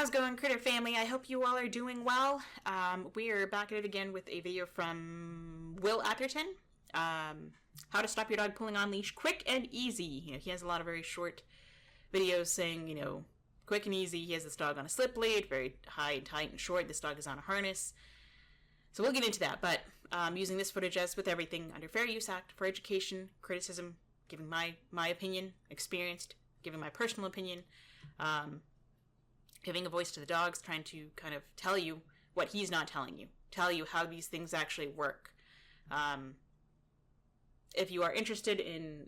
How's it going, Critter Family? I hope you all are doing well. We are back at it again with a video from Will Atherton. How to stop your dog pulling on leash quick and easy. He has a lot of very short videos saying, quick and easy. He has this dog on a slip lead, very high and tight and short. This dog is on a harness. So we'll get into that, but using this footage as with everything under Fair Use Act for education, criticism, giving my opinion, experienced, giving my personal opinion, giving a voice to the dogs, trying to kind of tell you what he's not telling you, tell you how these things actually work. If you are interested in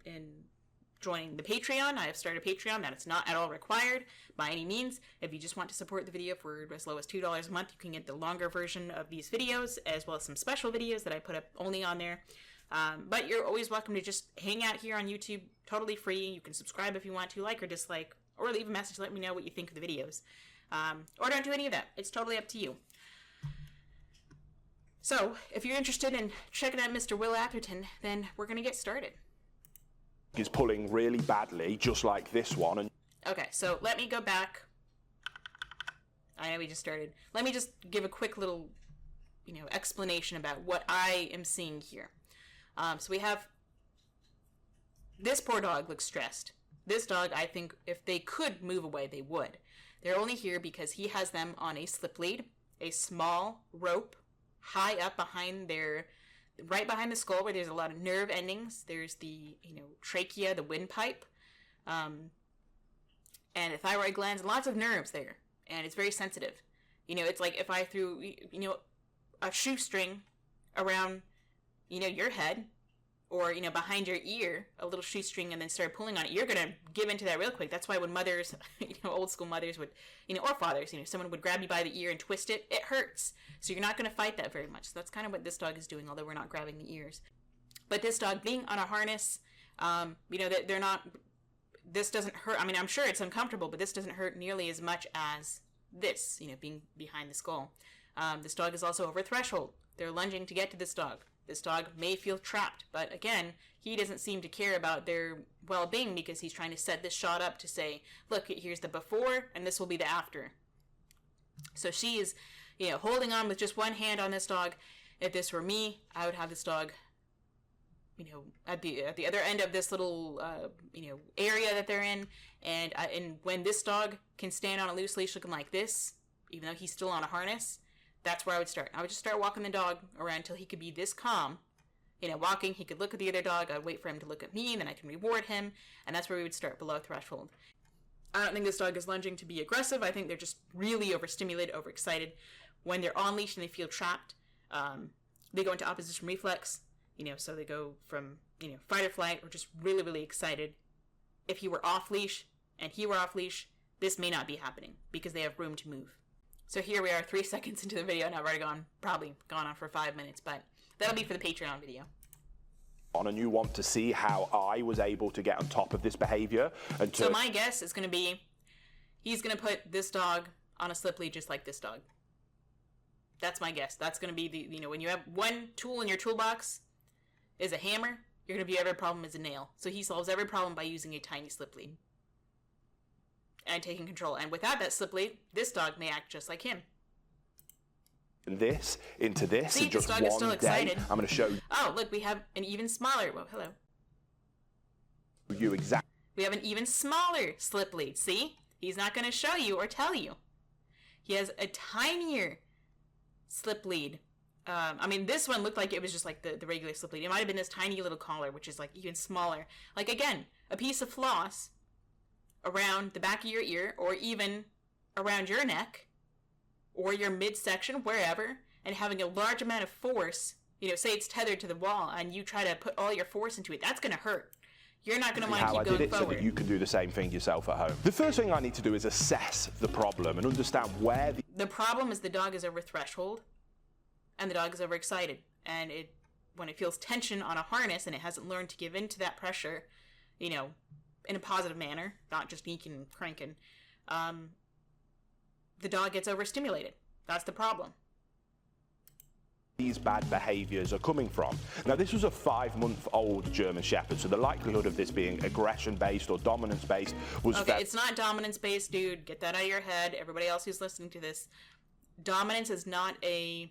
joining the Patreon, I have started a Patreon. That is not at all required by any means. If you just want to support the video for as low as $2 a month, you can get the longer version of these videos, as well as some special videos that I put up only on there. But you're always welcome to just hang out here on YouTube, totally free. You can subscribe if you want to, like or dislike, or leave a message to let me know what you think of the videos. Or don't do any of that. It's totally up to you. So, if you're interested in checking out Mr. Will Atherton, then we're going to get started. Is pulling really badly, just like this one. And okay, so let me go back. I know we just started. Let me just give a quick little, explanation about what I am seeing here. So we have, this poor dog looks stressed. This dog, I think, if they could move away, they would. They're only here because he has them on a slip lead, a small rope, high up behind right behind the skull where there's a lot of nerve endings. There's the, trachea, the windpipe, and the thyroid glands, lots of nerves there. And it's very sensitive. It's like if I threw, a shoestring around, your head, or, behind your ear, a little shoestring, and then start pulling on it, you're going to give into that real quick. That's why when mothers, old school mothers would, or fathers, someone would grab you by the ear and twist it, it hurts. So you're not going to fight that very much. So that's kind of what this dog is doing, although we're not grabbing the ears. But this dog being on a harness, they're not, this doesn't hurt. I mean, I'm sure it's uncomfortable, but this doesn't hurt nearly as much as this, being behind the skull. This dog is also over a threshold. They're lunging to get to this dog. This dog may feel trapped, but again, he doesn't seem to care about their well-being because he's trying to set this shot up to say, look, here's the before, and this will be the after. So she is, holding on with just one hand on this dog. If this were me, I would have this dog, at the other end of this little, area that they're in, and when this dog can stand on a loose leash looking like this, even though he's still on a harness, that's where I would start. I would just start walking the dog around until he could be this calm. Walking, he could look at the other dog. I'd wait for him to look at me, and then I can reward him. And that's where we would start, below threshold. I don't think this dog is lunging to be aggressive. I think they're just really overstimulated, overexcited. When they're on leash and they feel trapped, they go into opposition reflex. So they go from, fight or flight, or just really, really excited. If he were off leash and he were off leash, this may not be happening because they have room to move. So here we are 3 seconds into the video. Now we're probably gone on for 5 minutes, but that'll be for the Patreon video. And you want to see how I was able to get on top of this behavior. So my guess is going to be, he's going to put this dog on a slip lead just like this dog. That's my guess. That's going to be the, when you have one tool in your toolbox is a hammer, you're going to be every problem is a nail. So he solves every problem by using a tiny slip lead and taking control. And without that slip lead, this dog may act just like him. This into this. See, in just this dog one is still excited. Day, I'm going to show you. Oh, look, we have an even smaller. Well, hello. You exactly. We have an even smaller slip lead. See, he's not going to show you or tell you. He has a tinier slip lead. I mean, this one looked like it was just like the regular slip lead. It might have been this tiny little collar, which is like even smaller. Like again, a piece of floss around the back of your ear, or even around your neck, or your midsection, wherever, and having a large amount of force, say it's tethered to the wall, and you try to put all your force into it, that's going to hurt. You're not going to want to keep going forward. How I did it so that you can do the same thing yourself at home. The first thing I need to do is assess the problem and understand where the problem is the dog is over threshold, and the dog is overexcited, and when it feels tension on a harness and it hasn't learned to give in to that pressure, in a positive manner, not just eeking and cranking, the dog gets overstimulated. That's the problem. these bad behaviours are coming from. Now, this was a 5-month-old German Shepherd, so the likelihood of this being aggression-based or dominance-based was... Okay, it's not dominance-based, dude. Get that out of your head. Everybody else who's listening to this. Dominance is not a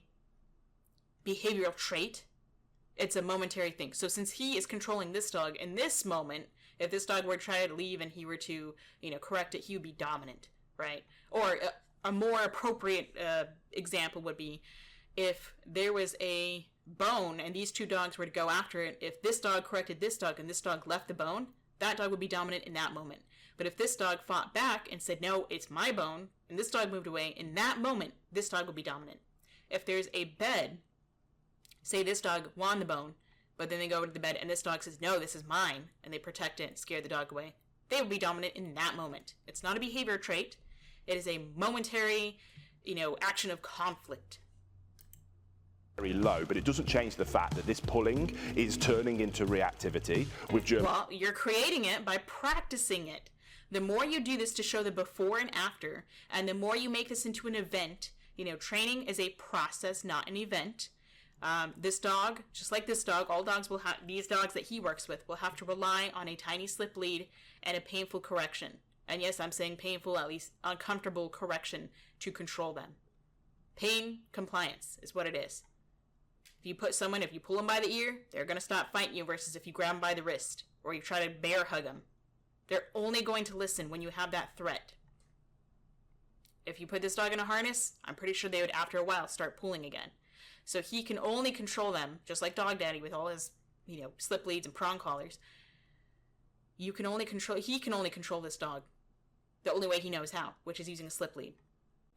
behavioral trait. It's a momentary thing. So since he is controlling this dog in this moment, if this dog were to try to leave and he were to, correct it, he would be dominant, right? Or a more appropriate example would be if there was a bone and these two dogs were to go after it. If this dog corrected this dog and this dog left the bone, that dog would be dominant in that moment. But if this dog fought back and said, no, it's my bone, and this dog moved away, in that moment, this dog would be dominant. If there's a bed, say this dog won the bone, but then they go to the bed and this dog says, no, this is mine, and they protect it and scare the dog away, they would be dominant in that moment. It's not a behavior trait. It is a momentary, action of conflict. Very low, but it doesn't change the fact that this pulling is turning into reactivity with German... Well, you're creating it by practicing it. The more you do this to show the before and after, and the more you make this into an event, training is a process, not an event. This dog, just like this dog, all dogs will have, these dogs that he works with will have to rely on a tiny slip lead and a painful correction. And yes, I'm saying painful, at least uncomfortable correction to control them. Pain compliance is what it is. If you pull them by the ear, they're going to stop fighting you versus if you grab them by the wrist or you try to bear hug them. They're only going to listen when you have that threat. If you put this dog in a harness, I'm pretty sure they would, after a while, start pulling again. So he can only control them, just like Dog Daddy with all his, slip leads and prong collars. He can only control this dog the only way he knows how, which is using a slip lead.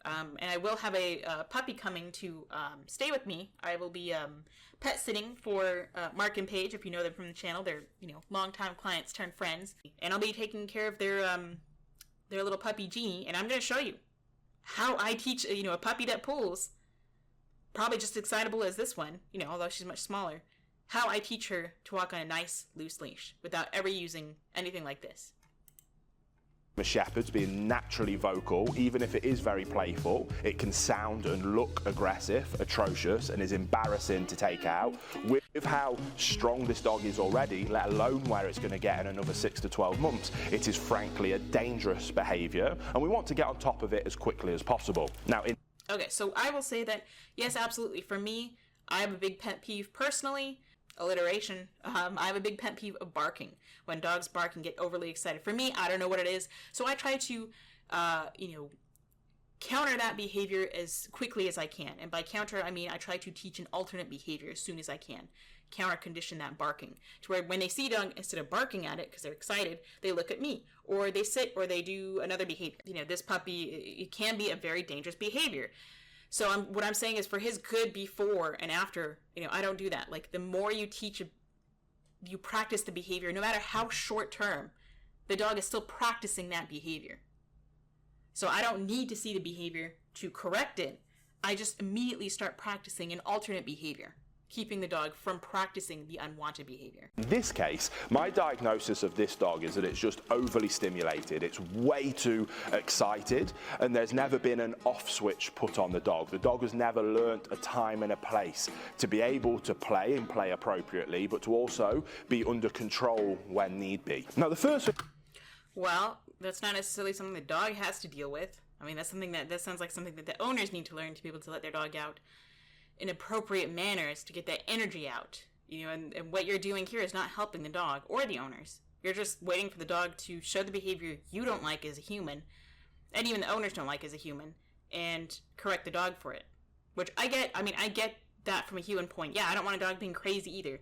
And I will have a puppy coming to stay with me. I will be pet sitting for Mark and Paige, if you know them from the channel. They're, longtime clients turned friends. And I'll be taking care of their little puppy, Jeannie. And I'm going to show you how I teach, a puppy that pulls, probably just as excitable as this one, although she's much smaller, how I teach her to walk on a nice, loose leash without ever using anything like this. Shepherds being naturally vocal, even if it is very playful, it can sound and look aggressive, atrocious, and is embarrassing to take out. With how strong this dog is already, let alone where it's going to get in another 6 to 12 months, it is frankly a dangerous behaviour, and we want to get on top of it as quickly as possible. Now, okay, so I will say that, yes, absolutely. For me, I have a big pet peeve personally. Alliteration. I have a big pet peeve of barking. When dogs bark and get overly excited. For me, I don't know what it is. So I try to, counter that behavior as quickly as I can. And by counter, I mean I try to teach an alternate behavior as soon as I can. Counter condition that barking. To where when they see a dog, instead of barking at it because they're excited, they look at me. Or they sit or they do another behavior. This puppy, it can be a very dangerous behavior. So what I'm saying is for his good before and after, I don't do that. Like the more you teach, you practice the behavior, no matter how short term, the dog is still practicing that behavior. So I don't need to see the behavior to correct it. I just immediately start practicing an alternate behavior, keeping the dog from practicing the unwanted behavior. In this case, my diagnosis of this dog is that it's just overly stimulated. It's way too excited, and there's never been an off switch put on the dog. The dog has never learnt a time and a place to be able to play and play appropriately, but to also be under control when need be. Now, the first... Well, that's not necessarily something the dog has to deal with. I mean, that sounds like something that the owners need to learn to be able to let their dog out in appropriate manners to get that energy out, and what you're doing here is not helping the dog or the owners. You're just waiting for the dog to show the behavior you don't like as a human, and even the owners don't like as a human, and correct the dog for it. Which I get that from a human point. Yeah, I don't want a dog being crazy either.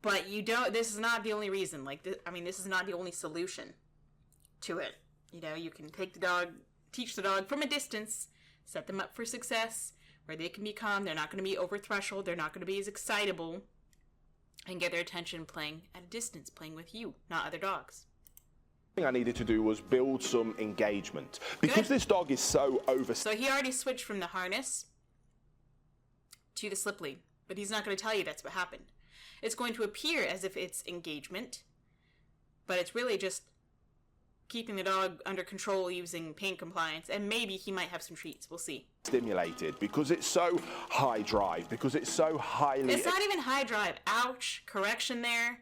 But this is not the only reason. This is not the only solution to it. You can teach the dog from a distance, set them up for success, where they can be calm, they're not going to be over threshold, they're not going to be as excitable, and get their attention playing at a distance, playing with you, not other dogs. The thing I needed to do was build some engagement. Because this dog is so So he already switched from the harness to the slip lead, but he's not going to tell you that's what happened. It's going to appear as if it's engagement, but it's really just keeping the dog under control using pain compliance, and maybe he might have some treats. We'll see. Stimulated because it's so high drive, because it's so highly... It's not even high drive. Ouch. Correction there.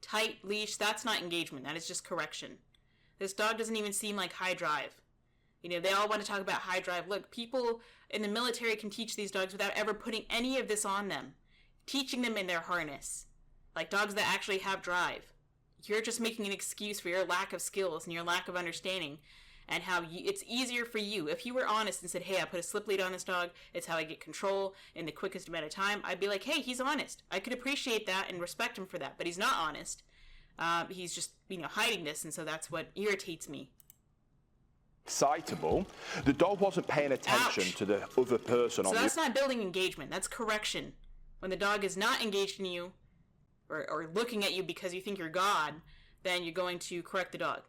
Tight leash. That's not engagement. That is just correction. This dog doesn't even seem like high drive. You know, they all want to talk about high drive. Look, people in the military can teach these dogs without ever putting any of this on them. Teaching them in their harness. Like dogs that actually have drive. You're just making an excuse for your lack of skills and your lack of understanding, and how it's easier for you. If you were honest and said, hey, I put a slip lead on this dog, it's how I get control in the quickest amount of time, I'd be like, hey, he's honest. I could appreciate that and respect him for that, but he's not honest. He's just, hiding this, and so that's what irritates me. Excitable. The dog wasn't paying attention to the other person. So that's not building engagement. That's correction. When the dog is not engaged in you, or looking at you because you think you're God, then you're going to correct the dog.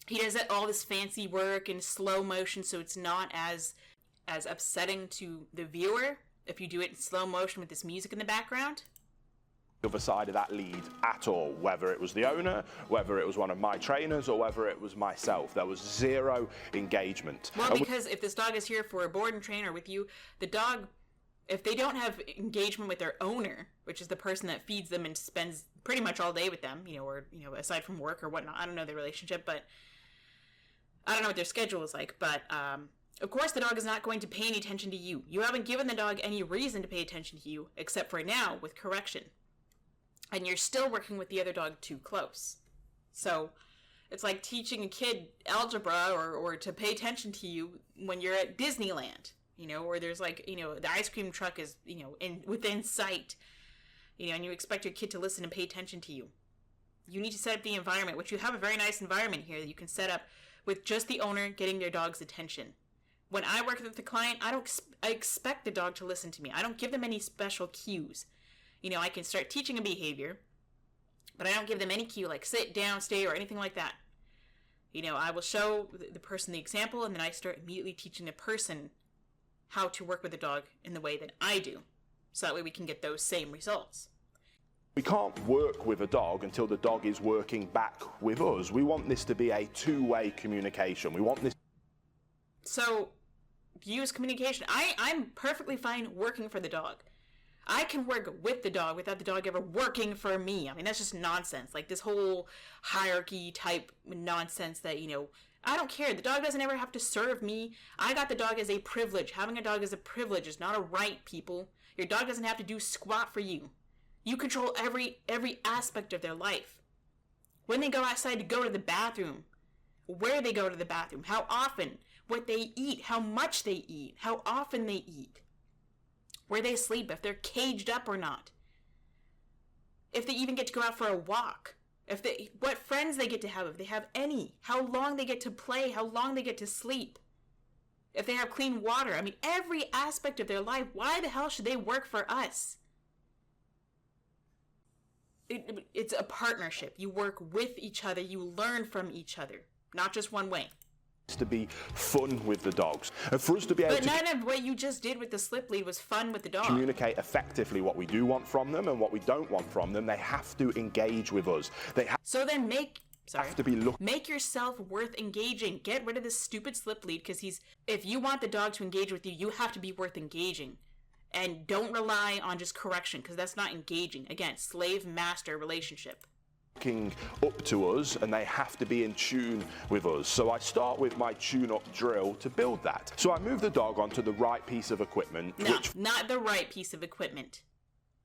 He does all this fancy work in slow motion, so it's not as upsetting to the viewer if you do it in slow motion with this music in the background. The other side of that lead at all, whether it was the owner, whether it was one of my trainers, or whether it was myself. There was zero engagement. Well, because if this dog is here for a board and trainer with you, the dog, if they don't have engagement with their owner, which is the person that feeds them and spends pretty much all day with them, or aside from work or whatnot, I don't know their relationship, but I don't know what their schedule is like, but of course the dog is not going to pay any attention to you. You haven't given the dog any reason to pay attention to you, except for now with correction. And you're still working with the other dog too close. So it's like teaching a kid algebra or to pay attention to you when you're at Disneyland, or there's the ice cream truck is, within sight, and you expect your kid to listen and pay attention to you. You need to set up the environment, which you have a very nice environment here that you can set up with just the owner getting their dog's attention. When I work with the client, I expect the dog to listen to me. I don't give them any special cues. I can start teaching a behavior, but I don't give them any cue like sit, down, stay, or anything like that. I will show the person the example, and then I start immediately teaching the person how to work with the dog in the way that I do. So that way we can get those same results. We can't work with a dog until the dog is working back with us. We want this to be a two-way communication. We want this... So, use communication. I'm perfectly fine working for the dog. I can work with the dog without the dog ever working for me. I mean, that's just nonsense. Like this whole hierarchy type nonsense that, I don't care. The dog doesn't ever have to serve me. I got the dog as a privilege. Having a dog is a privilege. It's not a right, people. Your dog doesn't have to do squat for you. You control every aspect of their life. When they go outside to go to the bathroom, where they go to the bathroom, how often, what they eat, how much they eat, how often they eat. Where they sleep, if they're caged up or not. If they even get to go out for a walk. What friends they get to have, if they have any. How long they get to play, how long they get to sleep. If they have clean water. I mean, every aspect of their life. Why the hell should they work for us? It's a partnership. You work with each other. You learn from each other. Not just one way. To be fun with the dogs, and for us to be able to... But none of what you just did with the slip lead was fun with the dog. Communicate effectively what we do want from them and what we don't want from them. They have to engage with us. So then make yourself worth engaging. Get rid of this stupid slip lead, because if you want the dog to engage with you, you have to be worth engaging. And don't rely on just correction, because that's not engaging. Again, slave-master relationship. Up to us, and they have to be in tune with us. So I start with my tune-up drill to build that. So I move the dog onto the right piece of equipment. No, not the right piece of equipment.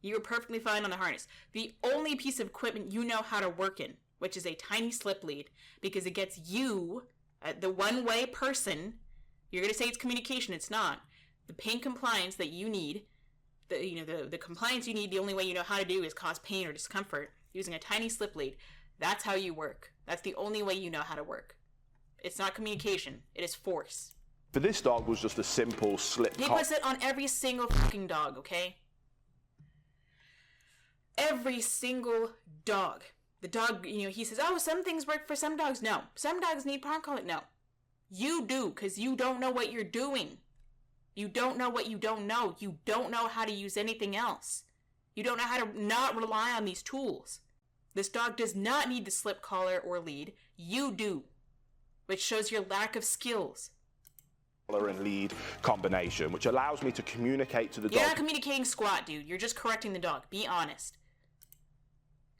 You're perfectly fine on the harness. The only piece of equipment you know how to work in, which is a tiny slip lead, because it gets you, the one-way person, you're going to say it's communication, it's not. The pain compliance that you need, the compliance you need, the only way you know how to do is cause pain or discomfort. Using a tiny slip lead. That's how you work. That's the only way you know how to work. It's not communication. It is force. For this dog was just a simple slip. He puts it on every single fucking dog, okay? Every single dog. The dog, he says, oh, some things work for some dogs. No. Some dogs need prong collar. No. You do, because you don't know what you're doing. You don't know what you don't know. You don't know how to use anything else. You don't know how to not rely on these tools. This dog does not need the slip collar or lead. You do, which shows your lack of skills. Collar and lead combination, which allows me to communicate to the dog. You're not communicating squat, dude. You're just correcting the dog. Be honest.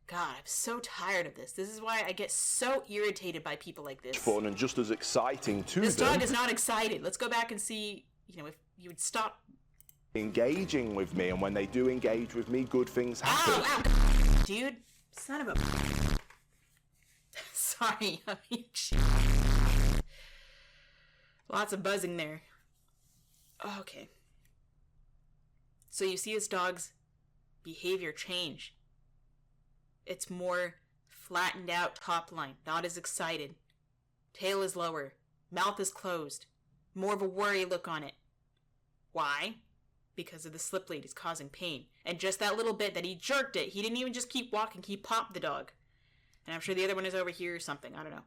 God, I'm so tired of this. This is why I get so irritated by people like this. Fun and just as exciting to this them. This dog is not excited. Let's go back and see, if you would stop engaging with me, and when they do engage with me, good things happen. Ow. Dude, son of a... Sorry. Lots of buzzing there. Okay. So you see this dog's behavior change. It's more flattened out top line, not as excited. Tail is lower, mouth is closed, more of a worry look on it. Why? Because of the slip lead is causing pain. And just that little bit that he jerked it, he didn't even just keep walking, he popped the dog. And I'm sure the other one is over here or something, I don't know.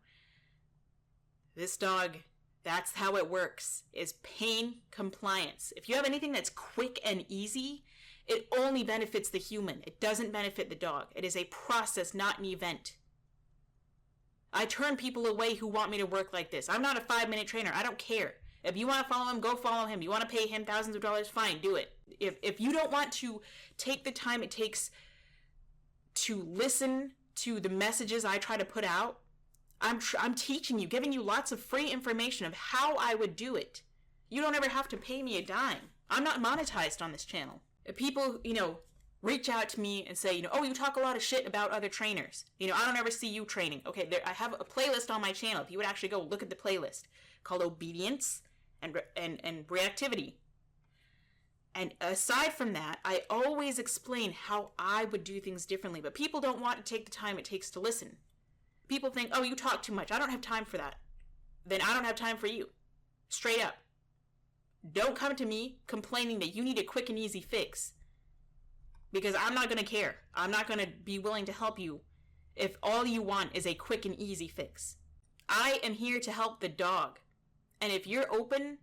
This dog, that's how it works, is pain compliance. If you have anything that's quick and easy, it only benefits the human. It doesn't benefit the dog. It is a process, not an event. I turn people away who want me to work like this. I'm not a 5-minute trainer. I don't care. If you want to follow him, go follow him. You want to pay him thousands of dollars, fine, do it. If you don't want to take the time it takes to listen to the messages I try to put out, I'm teaching you, giving you lots of free information of how I would do it. You don't ever have to pay me a dime. I'm not monetized on this channel. If people, reach out to me and say, oh, you talk a lot of shit about other trainers. I don't ever see you training. Okay, I have a playlist on my channel. If you would actually go look at the playlist called Obedience and Reactivity. And aside from that, I always explain how I would do things differently. But people don't want to take the time it takes to listen. People think, oh, you talk too much. I don't have time for that. Then I don't have time for you. Straight up. Don't come to me complaining that you need a quick and easy fix. Because I'm not going to care. I'm not going to be willing to help you if all you want is a quick and easy fix. I am here to help the dog. And if you're open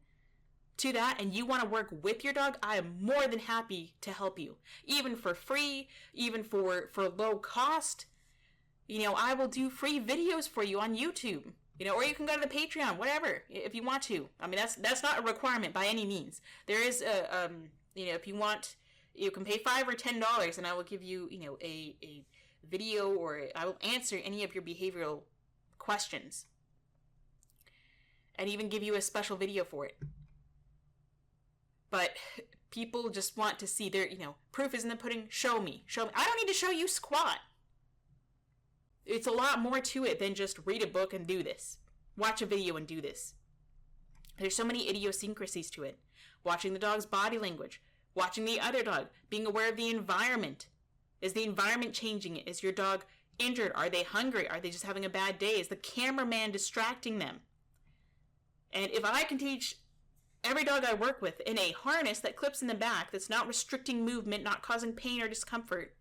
to that and you want to work with your dog, I am more than happy to help you. Even for free, even for low cost. I will do free videos for you on YouTube. Or you can go to the Patreon, whatever, if you want to. I mean, that's not a requirement by any means. There is if you want, you can pay $5 or $10 and I will give you, a video, or I will answer any of your behavioral questions. And even give you a special video for it. But people just want to see their, proof is in the pudding, show me. I don't need to show you squat. It's a lot more to it than just read a book and do this. Watch a video and do this. There's so many idiosyncrasies to it. Watching the dog's body language. Watching the other dog. Being aware of the environment. Is the environment changing it? Is your dog injured? Are they hungry? Are they just having a bad day? Is the cameraman distracting them? And if I can teach every dog I work with in a harness that clips in the back, that's not restricting movement, not causing pain or discomfort,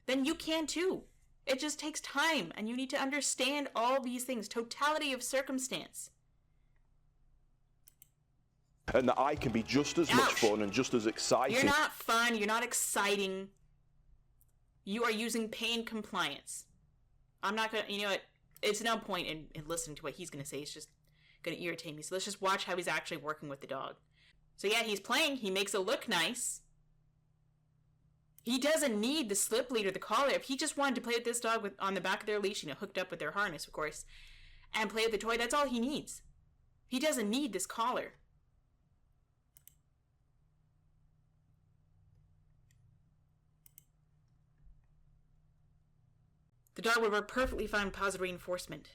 then you can too. It just takes time, and you need to understand all these things. Totality of circumstance. And that I can be just as much fun and just as exciting. You're not fun. You're not exciting. You are using pain compliance. I'm not going to, it's no point in listening to what he's going to say. It's just going to irritate me. So let's just watch how he's actually working with the dog. So yeah, he's playing. He makes it look nice. He doesn't need the slip lead or the collar. If he just wanted to play with this dog on the back of their leash, hooked up with their harness, of course, and play with the toy, that's all he needs. He doesn't need this collar. The dog would work perfectly fine with positive reinforcement.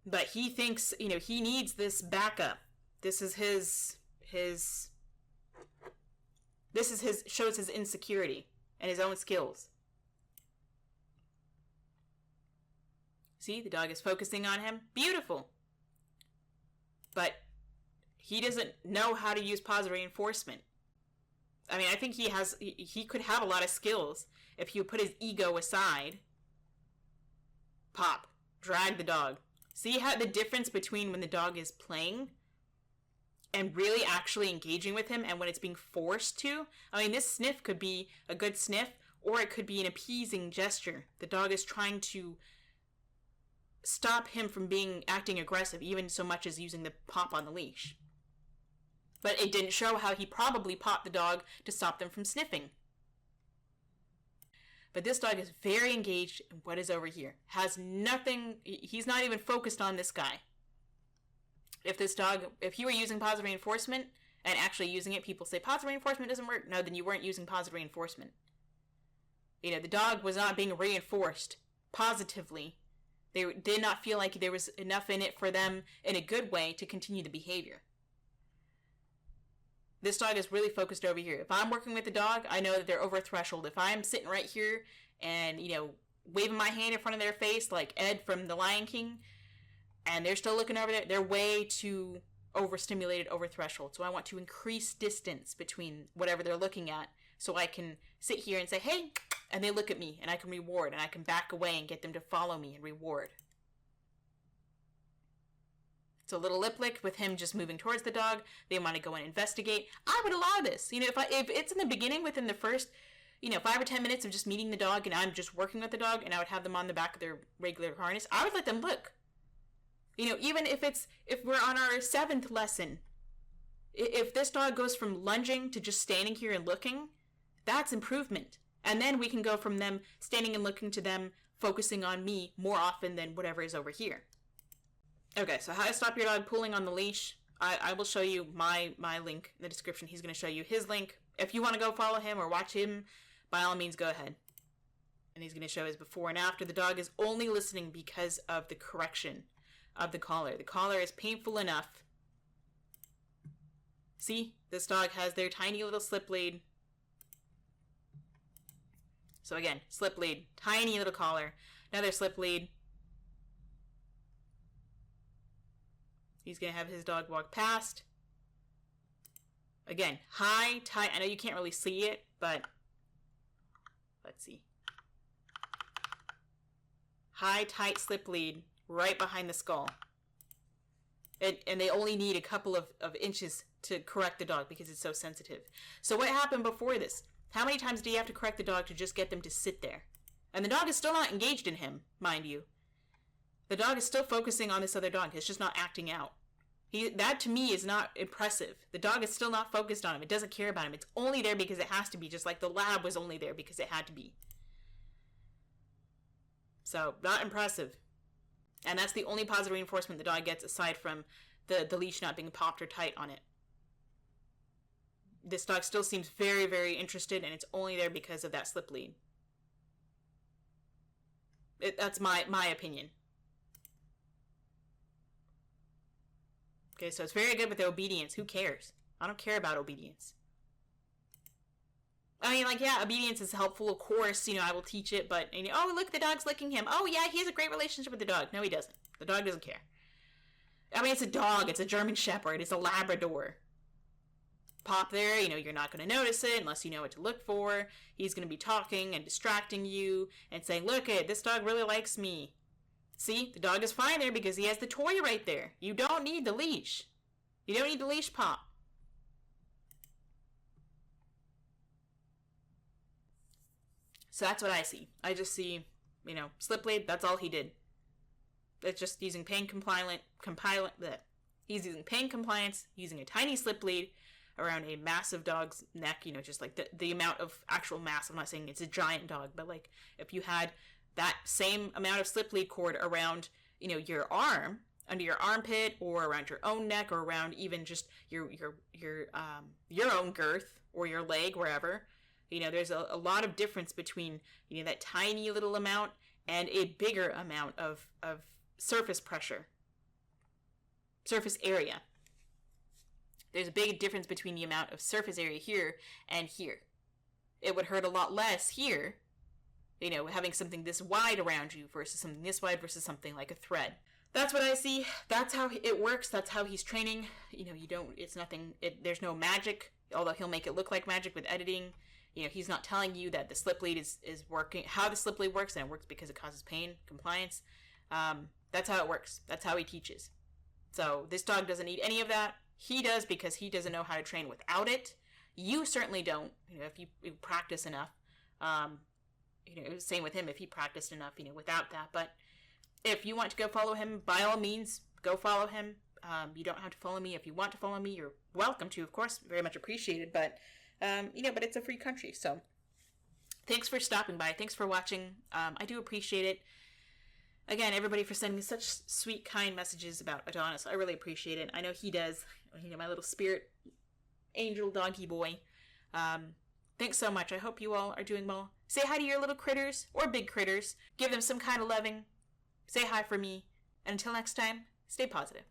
But he thinks, he needs this backup. This is his shows his insecurity and his own skills. See, the dog is focusing on him. Beautiful. But he doesn't know how to use positive reinforcement. I mean, I think he could have a lot of skills if he would put his ego aside. Pop. Drag the dog. See how the difference between when the dog is playing and really actually engaging with him and when it's being forced to? I mean, this sniff could be a good sniff, or it could be an appeasing gesture. The dog is trying to stop him from acting aggressive, even so much as using the pop on the leash. But it didn't show how he probably popped the dog to stop them from sniffing. But this dog is very engaged in what is over here. Has nothing, he's not even focused on this guy. If he were using positive reinforcement and actually using it, people say positive reinforcement doesn't work. No, then you weren't using positive reinforcement. You know, the dog was not being reinforced positively. They did not feel like there was enough in it for them in a good way to continue the behavior. This dog is really focused over here. If I'm working with the dog, I know that they're over a threshold. If I'm sitting right here and, you know, waving my hand in front of their face like Ed from The Lion King, and they're still looking over there, they're way too overstimulated, over threshold. So I want to increase distance between whatever they're looking at so I can sit here and say, hey, and they look at me and I can reward, and I can back away and get them to follow me and reward. So a little lip lick with him just moving towards the dog. They want to go and investigate. I would allow this. You know, if it's in the beginning, within the first, 5 or 10 minutes of just meeting the dog and I'm just working with the dog and I would have them on the back of their regular harness, I would let them look. You know, even if we're on our 7th lesson, if this dog goes from lunging to just standing here and looking, that's improvement. And then we can go from them standing and looking to them focusing on me more often than whatever is over here. Okay, so how to stop your dog pulling on the leash. I will show you my link in the description. He's going to show you his link. If you want to go follow him or watch him, by all means, go ahead. And he's going to show his before and after. The dog is only listening because of the correction of the collar. The collar is painful enough. See? This dog has their tiny little slip lead. So again, slip lead, tiny little collar, another slip lead. He's going to have his dog walk past. Again, high, tight. I know you can't really see it, but let's see. High, tight slip lead right behind the skull. And they only need a couple of inches to correct the dog because it's so sensitive. So what happened before this? How many times do you have to correct the dog to just get them to sit there? And the dog is still not engaged in him, mind you. The dog is still focusing on this other dog. It's just not acting out. That to me is not impressive. The dog is still not focused on him. It doesn't care about him. It's only there because it has to be, just like the lab was only there because it had to be. So, not impressive. And that's the only positive reinforcement the dog gets aside from the leash not being popped or tight on it. This dog still seems very, very interested, and it's only there because of that slip lead. That's my opinion. Okay, so it's very good with the obedience. Who cares? I don't care about obedience. I mean, like, yeah, obedience is helpful, of course. I will teach it, but, oh, look, the dog's licking him. Oh, yeah, he has a great relationship with the dog. No, he doesn't. The dog doesn't care. I mean, it's a dog. It's a German Shepherd. It's a Labrador. Pop there, you're not going to notice it unless you know what to look for. He's going to be talking and distracting you and saying, look, this dog really likes me. See, the dog is fine there because he has the toy right there. You don't need the leash. You don't need the leash pop. So that's what I see. I just see, slip lead, that's all he did. It's just using pain compliance, he's using pain compliance, using a tiny slip lead around a massive dog's neck, just like the amount of actual mass. I'm not saying it's a giant dog, but like if you had that same amount of slip lead cord around, your arm, under your armpit, or around your own neck, or around even just your own girth, or your leg, wherever. There's a lot of difference between, that tiny little amount and a bigger amount of surface pressure, surface area. There's a big difference between the amount of surface area here and here. It would hurt a lot less here, having something this wide around you versus something this wide versus something like a thread. That's what I see. That's how it works. That's how he's training. There's no magic, although he'll make it look like magic with editing. He's not telling you that the slip lead is working, how the slip lead works, and it works because it causes pain, compliance. That's how it works. That's how he teaches. So this dog doesn't need any of that. He does because he doesn't know how to train without it. You certainly don't, if you practice enough. same with him if he practiced enough, without that. But if you want to go follow him, by all means, go follow him. You don't have to follow me. If you want to follow me, you're welcome to, of course, very much appreciated. But, but it's a free country. So thanks for stopping by. Thanks for watching. I do appreciate it. Again, everybody for sending me such sweet, kind messages about Adonis. I really appreciate it. I know he does. My little spirit angel doggy boy. Thanks so much. I hope you all are doing well. Say hi to your little critters or big critters. Give them some kind of loving. Say hi for me. And until next time, stay positive.